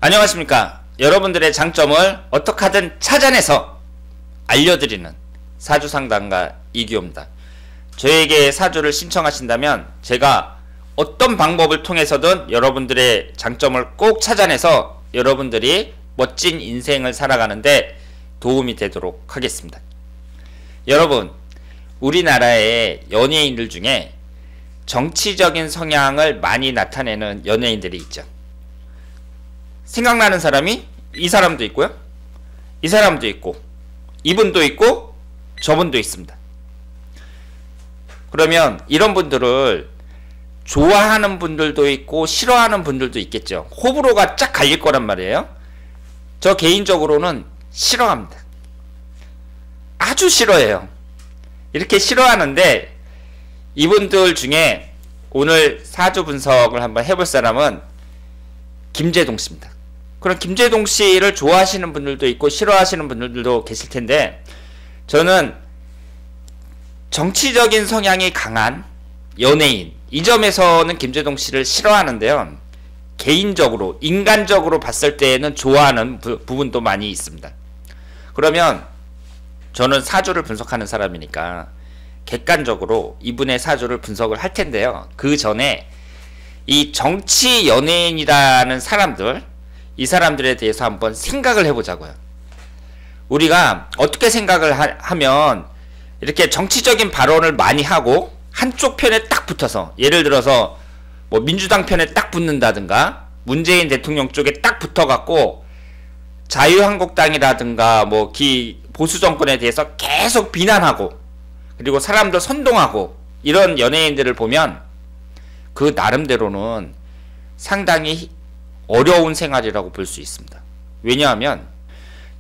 안녕하십니까. 여러분들의 장점을 어떻게 하든 찾아내서 알려드리는 사주상담가 이규호입니다. 저에게 사주를 신청하신다면 제가 어떤 방법을 통해서든 여러분들의 장점을 꼭 찾아내서 여러분들이 멋진 인생을 살아가는데 도움이 되도록 하겠습니다. 여러분, 우리나라의 연예인들 중에 정치적인 성향을 많이 나타내는 연예인들이 있죠. 생각나는 사람이 이 사람도 있고요, 이 사람도 있고, 이분도 있고, 저분도 있습니다. 그러면 이런 분들을 좋아하는 분들도 있고 싫어하는 분들도 있겠죠. 호불호가 쫙 갈릴 거란 말이에요. 저 개인적으로는 싫어합니다. 아주 싫어해요. 이렇게 싫어하는데 이분들 중에 오늘 사주 분석을 한번 해볼 사람은 김재동 씨입니다. 그럼 김재동 씨를 좋아하시는 분들도 있고 싫어하시는 분들도 계실 텐데, 저는 정치적인 성향이 강한 연예인, 이 점에서는 김재동 씨를 싫어하는데요, 개인적으로 인간적으로 봤을 때에는 좋아하는 부분도 많이 있습니다. 그러면 저는 사주를 분석하는 사람이니까 객관적으로 이분의 사주를 분석을 할 텐데요, 그 전에 이 정치 연예인이라는 사람들, 이 사람들에 대해서 한번 생각을 해보자고요. 우리가 어떻게 생각을 하면 이렇게 정치적인 발언을 많이 하고 한쪽 편에 딱 붙어서, 예를 들어서 뭐 민주당 편에 딱 붙는다든가 문재인 대통령 쪽에 딱 붙어갖고 자유한국당이라든가 뭐 보수 정권에 대해서 계속 비난하고 그리고 사람들 선동하고 이런 연예인들을 보면 그 나름대로는 상당히 어려운 생활이라고 볼 수 있습니다. 왜냐하면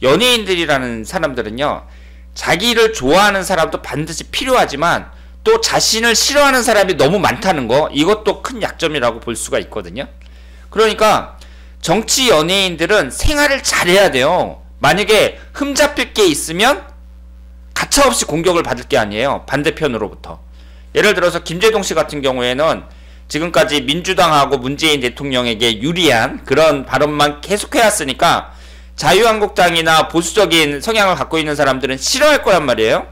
연예인들이라는 사람들은요, 자기를 좋아하는 사람도 반드시 필요하지만 또 자신을 싫어하는 사람이 너무 많다는 거, 이것도 큰 약점이라고 볼 수가 있거든요. 그러니까 정치 연예인들은 생활을 잘해야 돼요. 만약에 흠잡힐 게 있으면 가차없이 공격을 받을 게 아니에요, 반대편으로부터. 예를 들어서 김재동 씨 같은 경우에는 지금까지 민주당하고 문재인 대통령에게 유리한 그런 발언만 계속해왔으니까 자유한국당이나 보수적인 성향을 갖고 있는 사람들은 싫어할 거란 말이에요.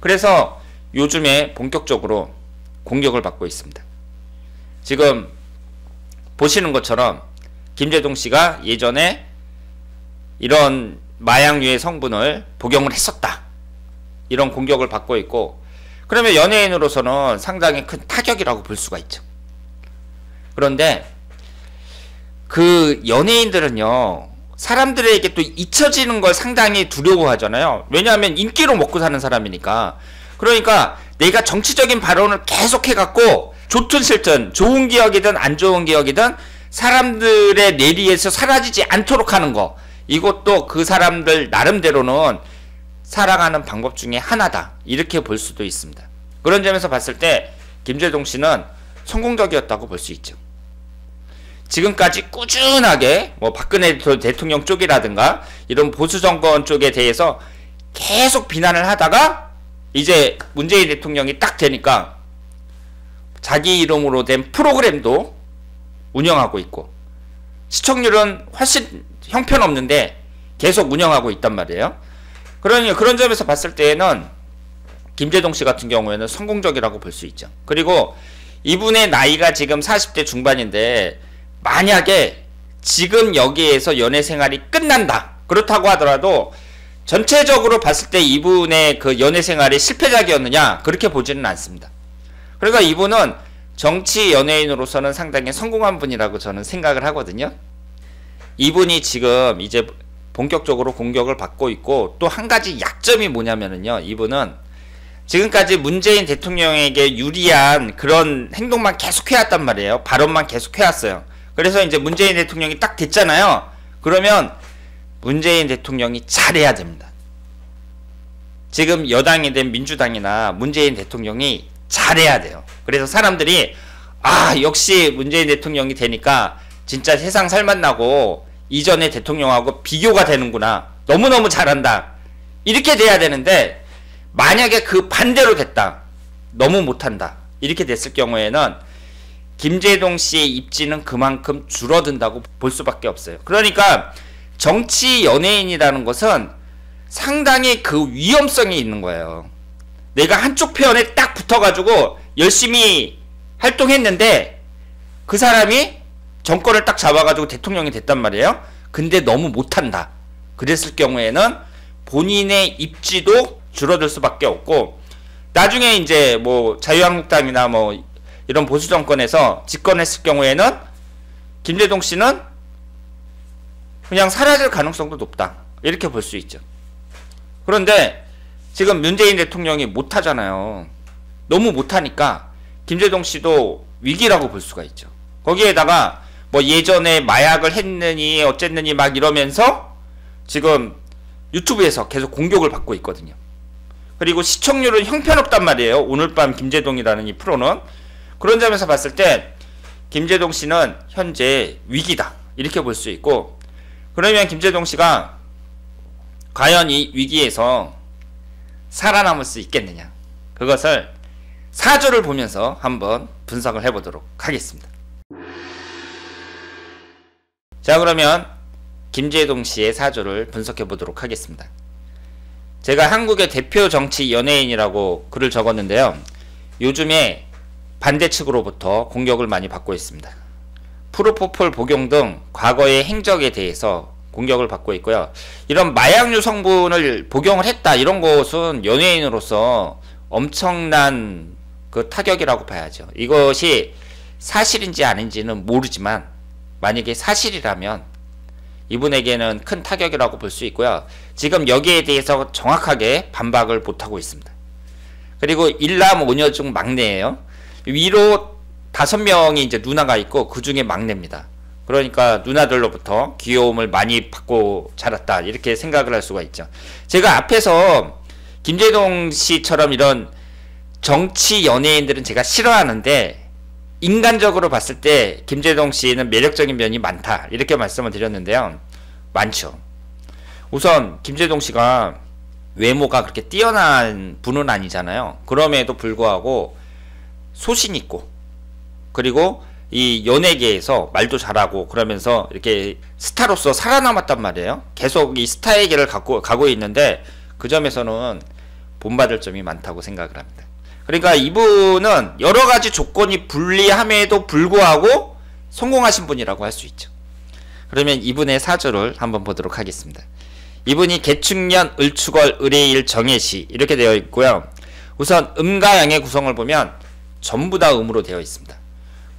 그래서 요즘에 본격적으로 공격을 받고 있습니다. 지금 보시는 것처럼 김재동 씨가 예전에 이런 마약류의 성분을 복용을 했었다, 이런 공격을 받고 있고, 그러면 연예인으로서는 상당히 큰 타격이라고 볼 수가 있죠. 그런데 그 연예인들은요, 사람들에게 또 잊혀지는 걸 상당히 두려워하잖아요. 왜냐하면 인기로 먹고 사는 사람이니까. 그러니까 내가 정치적인 발언을 계속 해갖고 좋든 싫든, 좋은 기억이든 안 좋은 기억이든 사람들의 뇌리에서 사라지지 않도록 하는 거, 이것도 그 사람들 나름대로는 살아가는 방법 중에 하나다, 이렇게 볼 수도 있습니다. 그런 점에서 봤을 때 김재동 씨는 성공적이었다고 볼 수 있죠. 지금까지 꾸준하게 뭐 박근혜 대통령 쪽이라든가 이런 보수 정권 쪽에 대해서 계속 비난을 하다가 이제 문재인 대통령이 딱 되니까 자기 이름으로 된 프로그램도 운영하고 있고 시청률은 훨씬 형편없는데 계속 운영하고 있단 말이에요. 그러니 그런 점에서 봤을 때에는 김재동 씨 같은 경우에는 성공적이라고 볼 수 있죠. 그리고 이분의 나이가 지금 40대 중반인데 만약에 지금 여기에서 연애 생활이 끝난다, 그렇다고 하더라도 전체적으로 봤을 때 이분의 그 연애 생활이 실패작이었느냐, 그렇게 보지는 않습니다. 그러니까 이분은 정치 연예인으로서는 상당히 성공한 분이라고 저는 생각을 하거든요. 이분이 지금 이제 본격적으로 공격을 받고 있고, 또 한 가지 약점이 뭐냐면은요, 이분은 지금까지 문재인 대통령에게 유리한 그런 행동만 계속 해왔단 말이에요. 발언만 계속 해왔어요. 그래서 이제 문재인 대통령이 딱 됐잖아요. 그러면 문재인 대통령이 잘해야 됩니다. 지금 여당이 된 민주당이나 문재인 대통령이 잘해야 돼요. 그래서 사람들이 역시 문재인 대통령이 되니까 진짜 세상 살맛나고 이전의 대통령하고 비교가 되는구나, 너무너무 잘한다, 이렇게 돼야 되는데, 만약에 그 반대로 됐다, 너무 못한다, 이렇게 됐을 경우에는 김재동 씨의 입지는 그만큼 줄어든다고 볼 수밖에 없어요. 그러니까 정치 연예인이라는 것은 상당히 그 위험성이 있는 거예요. 내가 한쪽 편에 딱 붙어가지고 열심히 활동했는데 그 사람이 정권을 딱 잡아가지고 대통령이 됐단 말이에요. 근데 너무 못한다. 그랬을 경우에는 본인의 입지도 줄어들 수밖에 없고, 나중에 이제 뭐 자유한국당이나 뭐 이런 보수 정권에서 집권했을 경우에는 김재동 씨는 그냥 사라질 가능성도 높다. 이렇게 볼 수 있죠. 그런데 지금 문재인 대통령이 못하잖아요. 너무 못하니까 김재동 씨도 위기라고 볼 수가 있죠. 거기에다가 뭐 예전에 마약을 했느니 어쨌느니 막 이러면서 지금 유튜브에서 계속 공격을 받고 있거든요. 그리고 시청률은 형편없단 말이에요. 오늘 밤 김재동이라는 이 프로는. 그런 점에서 봤을 때 김재동 씨는 현재 위기다. 이렇게 볼 수 있고, 그러면 김재동 씨가 과연 이 위기에서 살아남을 수 있겠느냐, 그것을 사주를 보면서 한번 분석을 해보도록 하겠습니다. 자, 그러면 김재동 씨의 사주를 분석해 보도록 하겠습니다. 제가 한국의 대표 정치 연예인이라고 글을 적었는데요. 요즘에 반대측으로부터 공격을 많이 받고 있습니다. 프로포폴 복용 등 과거의 행적에 대해서 공격을 받고 있고요. 이런 마약류 성분을 복용을 했다, 이런 것은 연예인으로서 엄청난 그 타격이라고 봐야죠. 이것이 사실인지 아닌지는 모르지만 만약에 사실이라면 이분에게는 큰 타격이라고 볼 수 있고요. 지금 여기에 대해서 정확하게 반박을 못하고 있습니다. 그리고 일남 5녀 중 막내예요. 위로 5명이 이제 누나가 있고 그 중에 막내입니다. 그러니까 누나들로부터 귀여움을 많이 받고 자랐다, 이렇게 생각을 할 수가 있죠. 제가 앞에서 김재동 씨처럼 이런 정치 연예인들은 제가 싫어하는데 인간적으로 봤을 때 김재동 씨는 매력적인 면이 많다, 이렇게 말씀을 드렸는데요. 많죠. 우선 김재동 씨가 외모가 그렇게 뛰어난 분은 아니잖아요. 그럼에도 불구하고 소신 있고, 그리고 이 연예계에서 말도 잘하고 그러면서 이렇게 스타로서 살아남았단 말이에요. 계속 이 스타의 길을 가고 있는데 그 점에서는 본받을 점이 많다고 생각을 합니다. 그러니까 이분은 여러 가지 조건이 불리함에도 불구하고 성공하신 분이라고 할 수 있죠. 그러면 이분의 사주를 한번 보도록 하겠습니다. 이분이 개축년, 을축월, 을해일, 정해시 이렇게 되어 있고요. 우선 음과 양의 구성을 보면 전부 다 음으로 되어 있습니다.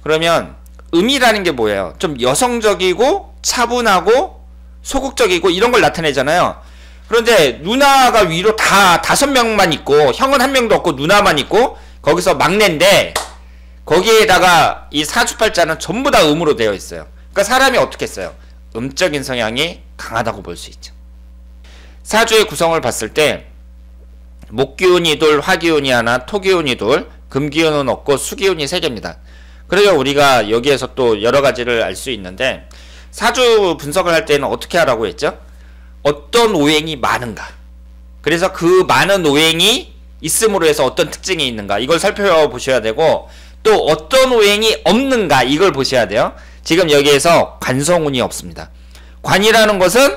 그러면 음이라는 게 뭐예요? 좀 여성적이고 차분하고 소극적이고 이런 걸 나타내잖아요. 그런데 누나가 위로 다 5명만 있고 형은 1명도 없고 누나만 있고 거기서 막내인데 거기에다가 이 사주팔자는 전부 다 음으로 되어 있어요. 그러니까 사람이 어떻게 했어요? 음적인 성향이 강하다고 볼 수 있죠. 사주의 구성을 봤을 때 목기운이 둘, 화기운이 하나, 토기운이 둘, 금기운은 없고 수기운이 3개입니다. 그래서 우리가 여기에서 또 여러 가지를 알 수 있는데, 사주 분석을 할 때는 어떻게 하라고 했죠? 어떤 오행이 많은가, 그래서 그 많은 오행이 있음으로 해서 어떤 특징이 있는가, 이걸 살펴보셔야 되고, 또 어떤 오행이 없는가, 이걸 보셔야 돼요. 지금 여기에서 관성운이 없습니다. 관이라는 것은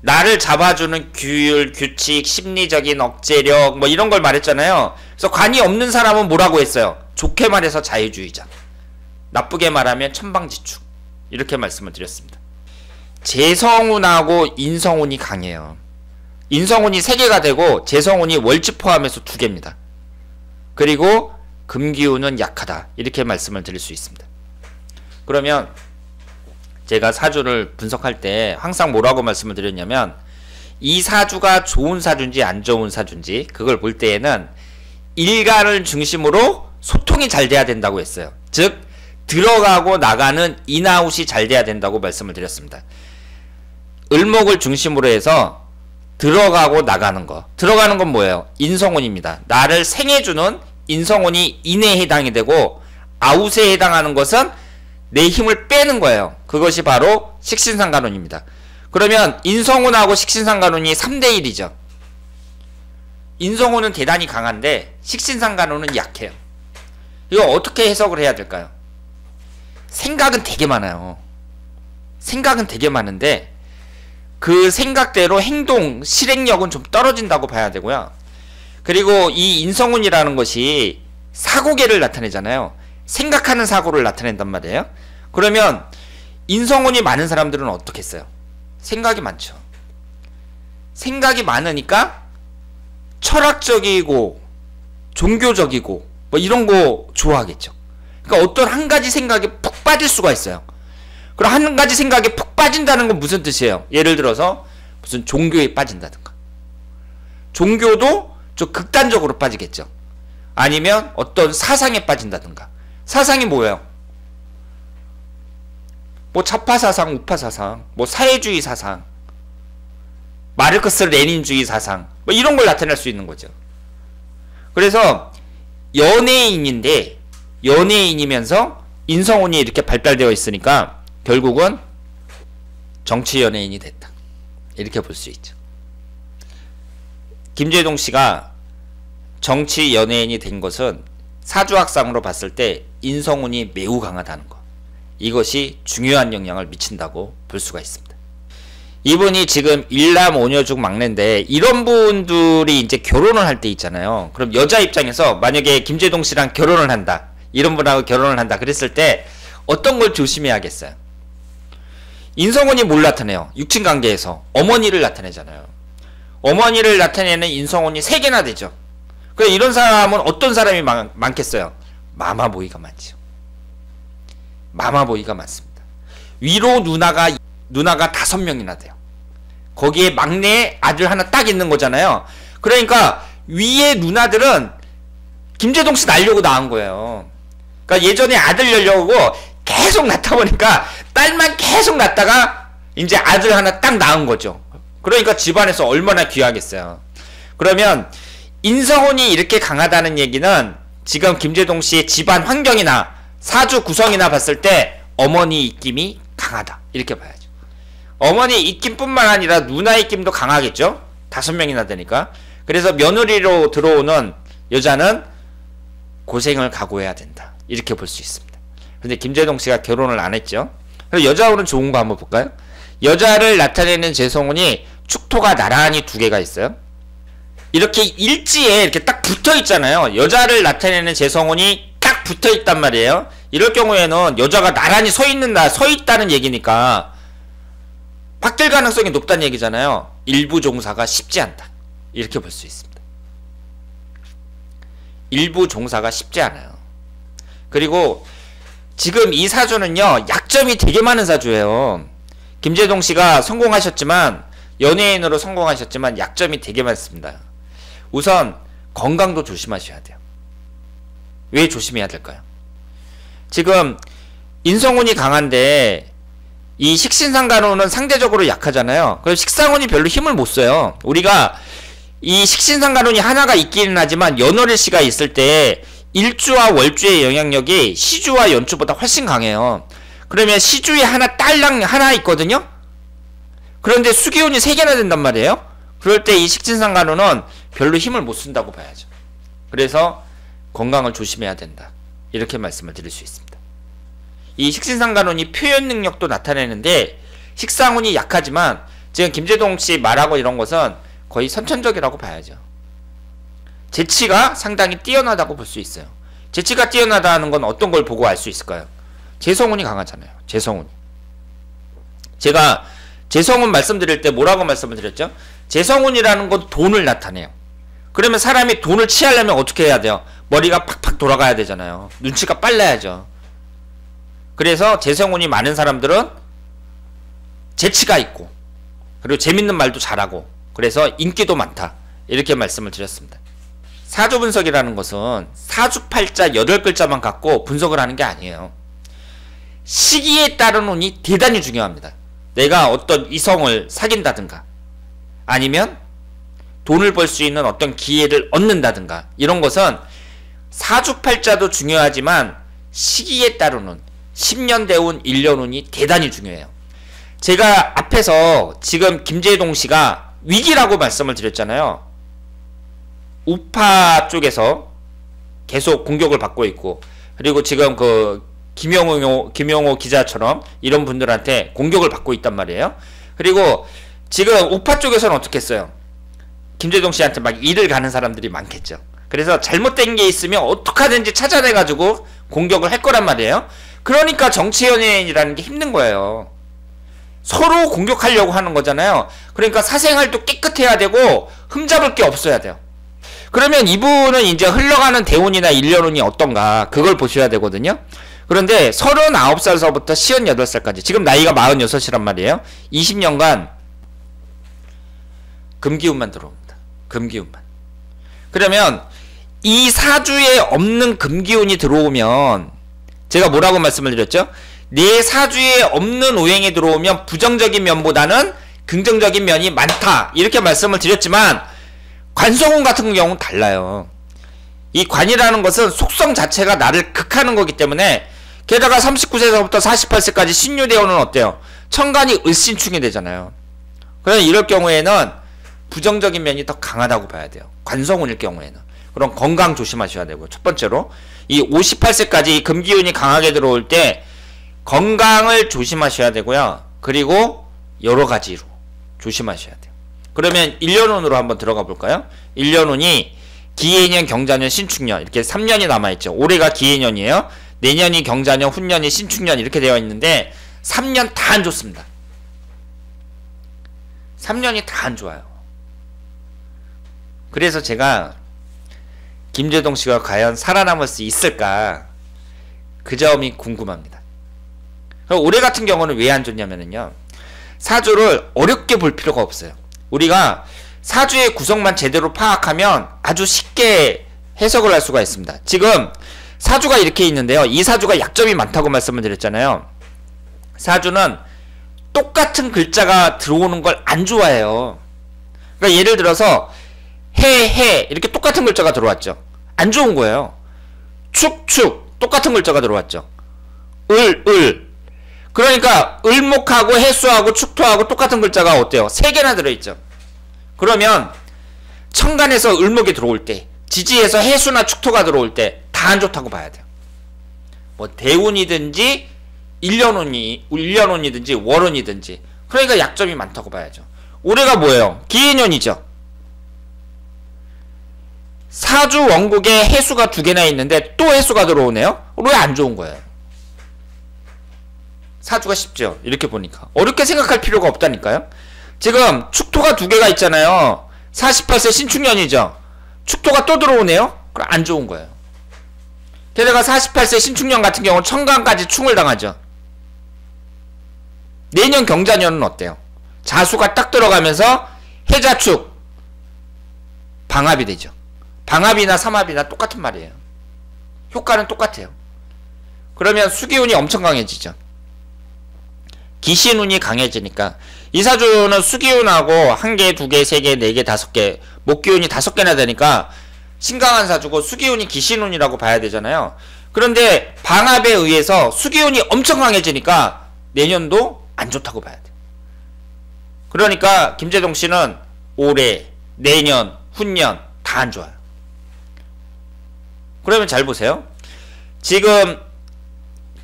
나를 잡아주는 규율, 규칙, 심리적인 억제력 뭐 이런 걸 말했잖아요. 그래서 관이 없는 사람은 뭐라고 했어요? 좋게 말해서 자유주의자, 나쁘게 말하면 천방지축, 이렇게 말씀을 드렸습니다. 재성운하고 인성운이 강해요. 인성운이 3개가 되고 재성운이 월지 포함해서 2개입니다. 그리고 금기운은 약하다, 이렇게 말씀을 드릴 수 있습니다. 그러면 제가 사주를 분석할 때 항상 뭐라고 말씀을 드렸냐면, 이 사주가 좋은 사주인지 안 좋은 사주인지 그걸 볼 때에는 일간을 중심으로 소통이 잘 돼야 된다고 했어요. 즉 들어가고 나가는 인아웃이 잘 돼야 된다고 말씀을 드렸습니다. 을목을 중심으로 해서 들어가고 나가는 거, 들어가는 건 뭐예요? 인성운입니다. 나를 생해주는 인성운이 인에 해당이 되고, 아웃에 해당하는 것은 내 힘을 빼는 거예요. 그것이 바로 식신상간운입니다. 그러면 인성운하고 식신상간운이 3대1이죠. 인성운은 대단히 강한데 식신상간운은 약해요. 이거 어떻게 해석을 해야 될까요? 생각은 되게 많아요. 생각은 되게 많은데 그 생각대로 행동, 실행력은 좀 떨어진다고 봐야 되고요. 그리고 이 인성운이라는 것이 사고계를 나타내잖아요. 생각하는 사고를 나타낸단 말이에요. 그러면 인성운이 많은 사람들은 어떻게 했어요? 생각이 많죠. 생각이 많으니까 철학적이고 종교적이고 뭐 이런 거 좋아하겠죠. 그러니까 어떤 한 가지 생각에 푹 빠질 수가 있어요. 그럼 한 가지 생각에 푹 빠진다는 건 무슨 뜻이에요? 예를 들어서 무슨 종교에 빠진다든가. 종교도 좀 극단적으로 빠지겠죠. 아니면 어떤 사상에 빠진다든가. 사상이 뭐예요? 뭐 좌파 사상, 우파 사상, 뭐 사회주의 사상, 마르크스 레닌주의 사상, 뭐 이런 걸 나타낼 수 있는 거죠. 그래서 연예인인데 연예인이면서 인성운이 이렇게 발달되어 있으니까 결국은 정치 연예인이 됐다. 이렇게 볼 수 있죠. 김재동 씨가 정치 연예인이 된 것은 사주학상으로 봤을 때 인성운이 매우 강하다는 것. 이것이 중요한 영향을 미친다고 볼 수가 있습니다. 이분이 지금 일남 오녀중 막내인데 이런 분들이 이제 결혼을 할 때 있잖아요. 그럼 여자 입장에서 만약에 김재동 씨랑 결혼을 한다. 이런 분하고 결혼을 한다. 그랬을 때 어떤 걸 조심해야겠어요? 인성운이 뭘 나타내요? 육친관계에서 어머니를 나타내잖아요. 어머니를 나타내는 인성운이 3개나 되죠. 그래 이런 사람은 어떤 사람이 많겠어요? 마마보이가 많죠. 마마보이가 많습니다. 위로 누나가 5명이나 돼요. 거기에 막내 아들 하나 딱 있는 거잖아요. 그러니까 위에 누나들은 김재동 씨 낳으려고 낳은 거예요. 그러니까 예전에 아들 낳으려고 계속 낳다 보니까 딸만 계속 낳다가 이제 아들 하나 딱 낳은 거죠. 그러니까 집안에서 얼마나 귀하겠어요. 그러면 인성운이 이렇게 강하다는 얘기는 지금 김재동 씨의 집안 환경이나 사주 구성이나 봤을 때 어머니 입김이 강하다. 이렇게 봐야죠. 어머니 입김뿐만 아니라 누나 입김도 강하겠죠. 5명이나 되니까. 그래서 며느리로 들어오는 여자는 고생을 각오해야 된다. 이렇게 볼 수 있습니다. 근데 김재동 씨가 결혼을 안 했죠. 그럼 여자운은 좋은 거 한번 볼까요? 여자를 나타내는 재성운이 축토가 나란히 2개가 있어요. 이렇게 일지에 이렇게 딱 붙어 있잖아요. 여자를 나타내는 재성운이 딱 붙어 있단 말이에요. 이럴 경우에는 여자가 나란히 서 있다는 얘기니까 바뀔 가능성이 높다는 얘기잖아요. 일부 종사가 쉽지 않다. 이렇게 볼 수 있습니다. 일부 종사가 쉽지 않아요. 그리고 지금 이 사주는요, 약점이 되게 많은 사주예요. 김재동 씨가 성공하셨지만, 연예인으로 성공하셨지만 약점이 되게 많습니다. 우선 건강도 조심하셔야 돼요. 왜 조심해야 될까요? 지금 인성운이 강한데 이 식신상간운은 상대적으로 약하잖아요. 그래서 식상운이 별로 힘을 못 써요. 우리가 이 식신상간운이 하나가 있기는 하지만 연월일시가 있을 때 일주와 월주의 영향력이 시주와 연주보다 훨씬 강해요. 그러면 시주에 딸랑 하나 있거든요. 그런데 수기운이 3개나 된단 말이에요. 그럴 때 이 식신상간운은 별로 힘을 못 쓴다고 봐야죠. 그래서 건강을 조심해야 된다. 이렇게 말씀을 드릴 수 있습니다. 이 식신상간운이 표현 능력도 나타내는데 식상운이 약하지만 지금 김재동 씨 말하고 이런 것은 거의 선천적이라고 봐야죠. 재치가 상당히 뛰어나다고 볼 수 있어요. 재치가 뛰어나다는 건 어떤 걸 보고 알 수 있을까요? 재성운이 강하잖아요. 재성운. 제가 재성운 말씀드릴 때 뭐라고 말씀을 드렸죠? 재성운이라는 건 돈을 나타내요. 그러면 사람이 돈을 취하려면 어떻게 해야 돼요? 머리가 팍팍 돌아가야 되잖아요. 눈치가 빨라야죠. 그래서 재성운이 많은 사람들은 재치가 있고 그리고 재밌는 말도 잘하고 그래서 인기도 많다. 이렇게 말씀을 드렸습니다. 사주 분석이라는 것은 사주팔자 8글자만 갖고 분석을 하는 게 아니에요. 시기에 따른 운이 대단히 중요합니다. 내가 어떤 이성을 사귄다든가 아니면 돈을 벌 수 있는 어떤 기회를 얻는다든가 이런 것은 사주팔자도 중요하지만 시기에 따른 운, 10년 대운, 1년 운이 대단히 중요해요. 제가 앞에서 지금 김재동 씨가 위기라고 말씀을 드렸잖아요. 우파 쪽에서 계속 공격을 받고 있고 그리고 지금 그 김용호 기자처럼 이런 분들한테 공격을 받고 있단 말이에요. 그리고 지금 우파 쪽에서는 어떻게 했어요? 김재동 씨한테 막 일을 가는 사람들이 많겠죠. 그래서 잘못된 게 있으면 어떡하든지 찾아내가지고 공격을 할 거란 말이에요. 그러니까 정치 연예인이라는 게 힘든 거예요. 서로 공격하려고 하는 거잖아요. 그러니까 사생활도 깨끗해야 되고 흠잡을 게 없어야 돼요. 그러면 이분은 이제 흘러가는 대운이나 일년운이 어떤가 그걸 보셔야 되거든요. 그런데 39살서부터 58살까지 지금 나이가 46이란 말이에요. 20년간 금기운만 들어옵니다. 금기운만. 그러면 이 사주에 없는 금기운이 들어오면 제가 뭐라고 말씀을 드렸죠? 내 사주에 없는 오행이 들어오면 부정적인 면보다는 긍정적인 면이 많다 이렇게 말씀을 드렸지만 관성운 같은 경우는 달라요. 이 관이라는 것은 속성 자체가 나를 극하는 거기 때문에 게다가 39세서부터 48세까지 신유대운은 어때요? 천간이 을신충이 되잖아요. 그래서 이럴 경우에는 부정적인 면이 더 강하다고 봐야 돼요. 관성운일 경우에는. 그럼 건강 조심하셔야 되고 첫 번째로 이 58세까지 금기운이 강하게 들어올 때 건강을 조심하셔야 되고요. 그리고 여러 가지로 조심하셔야 돼요. 그러면 1년운으로 한번 들어가 볼까요? 1년운이 기해년, 경자년, 신축년 이렇게 3년이 남아있죠. 올해가 기해년이에요. 내년이 경자년, 훈년이 신축년 이렇게 되어 있는데 3년 다 안 좋습니다. 3년이 다 안 좋아요. 그래서 제가 김재동 씨가 과연 살아남을 수 있을까 그 점이 궁금합니다. 올해 같은 경우는 왜 안 좋냐면요. 사주를 어렵게 볼 필요가 없어요. 우리가 사주의 구성만 제대로 파악하면 아주 쉽게 해석을 할 수가 있습니다. 지금 사주가 이렇게 있는데요. 이 사주가 약점이 많다고 말씀을 드렸잖아요. 사주는 똑같은 글자가 들어오는 걸 안 좋아해요. 그러니까 예를 들어서 해 이렇게 똑같은 글자가 들어왔죠. 안 좋은 거예요. 축 똑같은 글자가 들어왔죠. 을 그러니까 을목하고 해수하고 축토하고 똑같은 글자가 어때요? 3개나 들어있죠. 그러면 천간에서 을목이 들어올 때 지지에서 해수나 축토가 들어올 때 다 안 좋다고 봐야 돼요. 뭐 대운이든지 1년운이든지 월운이든지 그러니까 약점이 많다고 봐야죠. 올해가 뭐예요? 기해년이죠. 사주 원국에 해수가 2개나 있는데 또 해수가 들어오네요? 왜 안 좋은 거예요? 사주가 쉽죠. 이렇게 보니까 어렵게 생각할 필요가 없다니까요. 지금 축토가 2개가 있잖아요. 48세 신축년이죠. 축토가 또 들어오네요. 그럼 안 좋은 거예요. 게다가 48세 신축년 같은 경우는 천간까지 충을 당하죠. 내년 경자년은 어때요? 자수가 딱 들어가면서 해자축 방합이 되죠. 방합이나 삼합이나 똑같은 말이에요. 효과는 똑같아요. 그러면 수기운이 엄청 강해지죠. 기신운이 강해지니까 이 사주는 수기운하고 1개, 2개, 3개, 4개, 5개 목기운이 5개나 되니까 신강한 사주고 수기운이 기신운이라고 봐야 되잖아요. 그런데 방합에 의해서 수기운이 엄청 강해지니까 내년도 안 좋다고 봐야 돼요. 그러니까 김재동 씨는 올해, 내년, 훈년 다 안 좋아요. 그러면 잘 보세요. 지금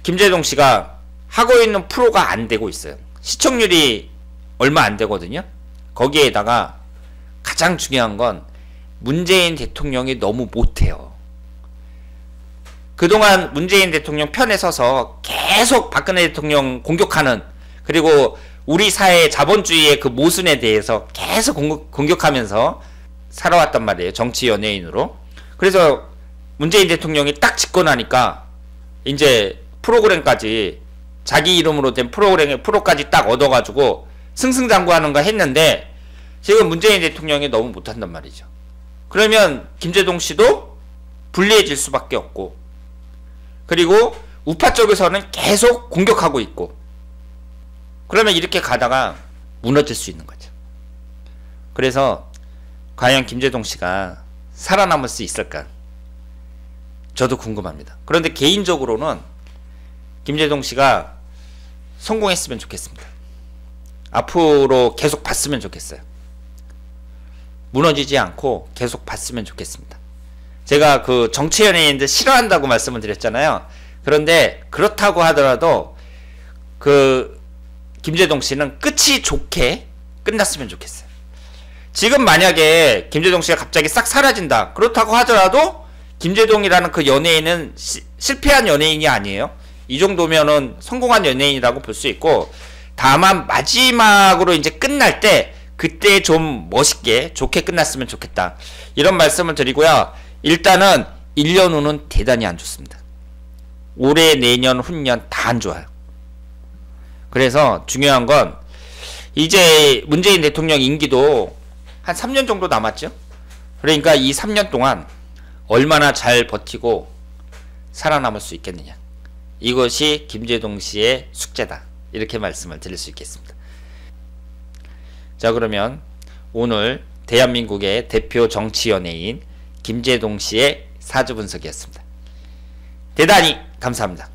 김재동 씨가 하고 있는 프로가 안 되고 있어요. 시청률이 얼마 안 되거든요. 거기에다가 가장 중요한 건 문재인 대통령이 너무 못해요. 그동안 문재인 대통령 편에 서서 계속 박근혜 대통령 공격하는, 그리고 우리 사회의 자본주의의 그 모순에 대해서 계속 공격하면서 살아왔단 말이에요. 정치 연예인으로. 그래서 문재인 대통령이 딱 집권하니까 이제 프로그램까지 자기 이름으로 된 프로까지 딱 얻어가지고 승승장구하는 거 했는데 지금 문재인 대통령이 너무 못한단 말이죠. 그러면 김재동 씨도 불리해질 수밖에 없고, 그리고 우파 쪽에서는 계속 공격하고 있고, 그러면 이렇게 가다가 무너질 수 있는 거죠. 그래서 과연 김재동 씨가 살아남을 수 있을까? 저도 궁금합니다. 그런데 개인적으로는 김재동 씨가 성공했으면 좋겠습니다. 앞으로 계속 봤으면 좋겠어요. 무너지지 않고 계속 봤으면 좋겠습니다. 제가 그 정치 연예인들 싫어한다고 말씀을 드렸잖아요. 그런데 그렇다고 하더라도 그 김재동 씨는 끝이 좋게 끝났으면 좋겠어요. 지금 만약에 김재동 씨가 갑자기 싹 사라진다 그렇다고 하더라도 김재동이라는 그 연예인은 실패한 연예인이 아니에요. 이 정도면은 성공한 연예인이라고 볼 수 있고, 다만 마지막으로 이제 끝날 때 그때 좀 멋있게 좋게 끝났으면 좋겠다 이런 말씀을 드리고요. 일단은 1년 후는 대단히 안 좋습니다. 올해, 내년, 후년 다 안 좋아요. 그래서 중요한 건 이제 문재인 대통령 임기도 한 3년 정도 남았죠. 그러니까 이 3년 동안 얼마나 잘 버티고 살아남을 수 있겠느냐, 이것이 김재동 씨의 숙제다 이렇게 말씀을 드릴 수 있겠습니다. 자, 그러면 오늘 대한민국의 대표 정치 연예인 김재동 씨의 사주 분석이었습니다. 대단히 감사합니다.